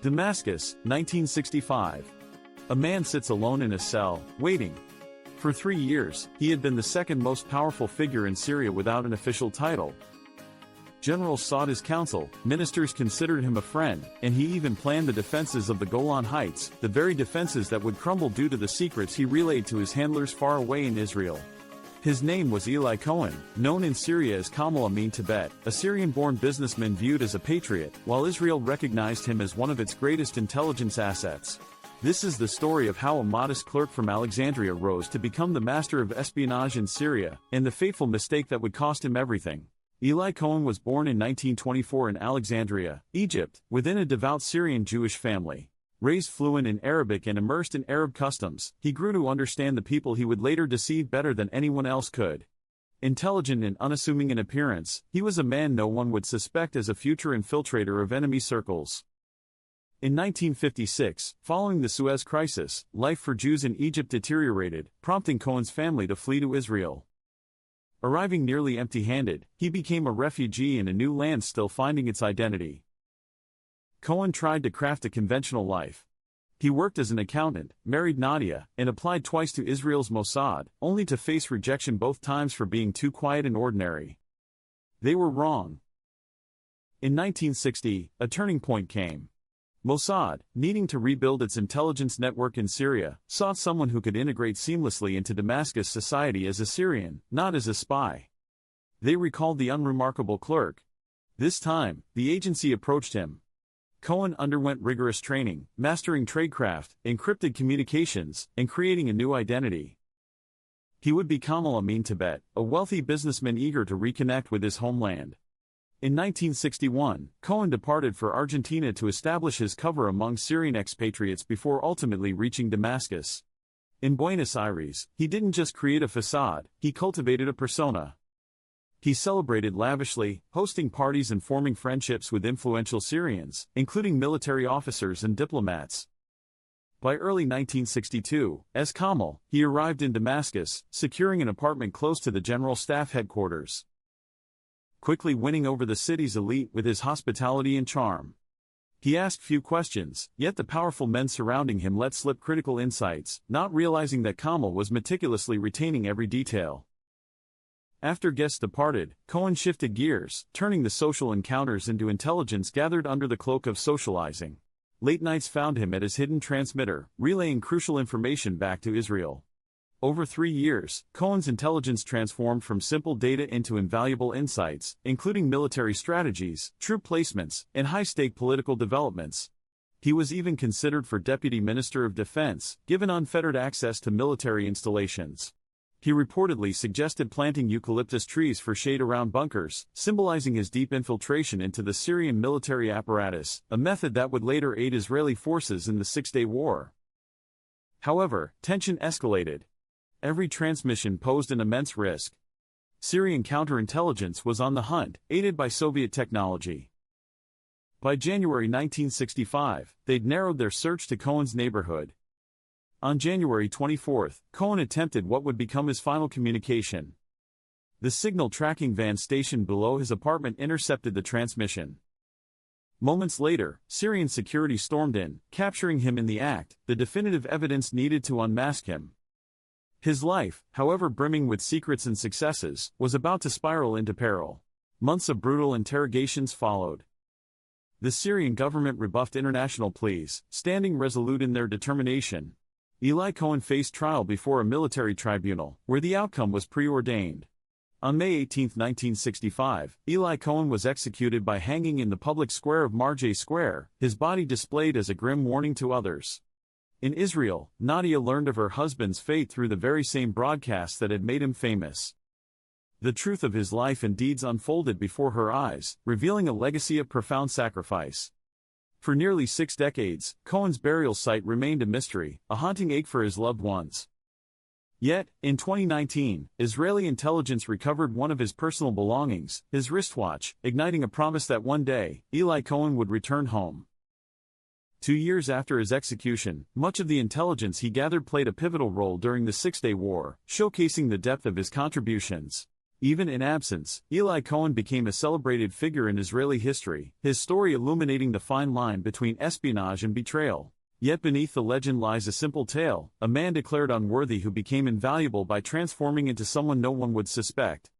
Damascus, 1965. A man sits alone in a cell, waiting. For 3 years, he had been the second most powerful figure in Syria without an official title. Generals sought his counsel, ministers considered him a friend, and he even planned the defenses of the Golan Heights, the very defenses that would crumble due to the secrets he relayed to his handlers far away in Israel. His name was Eli Cohen, known in Syria as Kamel Amin Thaabet, a Syrian-born businessman viewed as a patriot, while Israel recognized him as one of its greatest intelligence assets. This is the story of how a modest clerk from Alexandria rose to become the master of espionage in Syria, and the fateful mistake that would cost him everything. Eli Cohen was born in 1924 in Alexandria, Egypt, within a devout Syrian Jewish family. Raised fluent in Arabic and immersed in Arab customs, he grew to understand the people he would later deceive better than anyone else could. Intelligent and unassuming in appearance, he was a man no one would suspect as a future infiltrator of enemy circles. In 1956, following the Suez Crisis, life for Jews in Egypt deteriorated, prompting Cohen's family to flee to Israel. Arriving nearly empty-handed, he became a refugee in a new land still finding its identity. Cohen tried to craft a conventional life. He worked as an accountant, married Nadia, and applied twice to Israel's Mossad, only to face rejection both times for being too quiet and ordinary. They were wrong. In 1960, a turning point came. Mossad, needing to rebuild its intelligence network in Syria, sought someone who could integrate seamlessly into Damascus society as a Syrian, not as a spy. They recalled the unremarkable clerk. This time, the agency approached him. Cohen underwent rigorous training, mastering tradecraft, encrypted communications, and creating a new identity. He would be Kamel Amin Thaabet, a wealthy businessman eager to reconnect with his homeland. In 1961, Cohen departed for Argentina to establish his cover among Syrian expatriates before ultimately reaching Damascus. In Buenos Aires, he didn't just create a facade, he cultivated a persona. He celebrated lavishly, hosting parties and forming friendships with influential Syrians, including military officers and diplomats. By early 1962, as Kamel, he arrived in Damascus, securing an apartment close to the General Staff headquarters. Quickly winning over the city's elite with his hospitality and charm. He asked few questions, yet the powerful men surrounding him let slip critical insights, not realizing that Kamel was meticulously retaining every detail. After guests departed, Cohen shifted gears, turning the social encounters into intelligence gathered under the cloak of socializing. Late nights found him at his hidden transmitter, relaying crucial information back to Israel. Over 3 years, Cohen's intelligence transformed from simple data into invaluable insights, including military strategies, troop placements, and high-stake political developments. He was even considered for Deputy Minister of Defense, given unfettered access to military installations. He reportedly suggested planting eucalyptus trees for shade around bunkers, symbolizing his deep infiltration into the Syrian military apparatus, a method that would later aid Israeli forces in the Six-Day War. However, tension escalated. Every transmission posed an immense risk. Syrian counterintelligence was on the hunt, aided by Soviet technology. By January 1965, they'd narrowed their search to Cohen's neighborhood. On January 24, Cohen attempted what would become his final communication. The signal tracking van stationed below his apartment intercepted the transmission. Moments later, Syrian security stormed in, capturing him in the act, the definitive evidence needed to unmask him. His life, however brimming with secrets and successes, was about to spiral into peril. Months of brutal interrogations followed. The Syrian government rebuffed international pleas, standing resolute in their determination. Eli Cohen faced trial before a military tribunal, where the outcome was preordained. On May 18, 1965, Eli Cohen was executed by hanging in the public square of Marjay Square, his body displayed as a grim warning to others. In Israel, Nadia learned of her husband's fate through the very same broadcast that had made him famous. The truth of his life and deeds unfolded before her eyes, revealing a legacy of profound sacrifice. For nearly 6 decades, Cohen's burial site remained a mystery, a haunting ache for his loved ones. Yet, in 2019, Israeli intelligence recovered one of his personal belongings, his wristwatch, igniting a promise that one day, Eli Cohen would return home. 2 years after his execution, much of the intelligence he gathered played a pivotal role during the Six-Day War, showcasing the depth of his contributions. Even in absence, Eli Cohen became a celebrated figure in Israeli history, his story illuminating the fine line between espionage and betrayal. Yet beneath the legend lies a simple tale, a man declared unworthy who became invaluable by transforming into someone no one would suspect.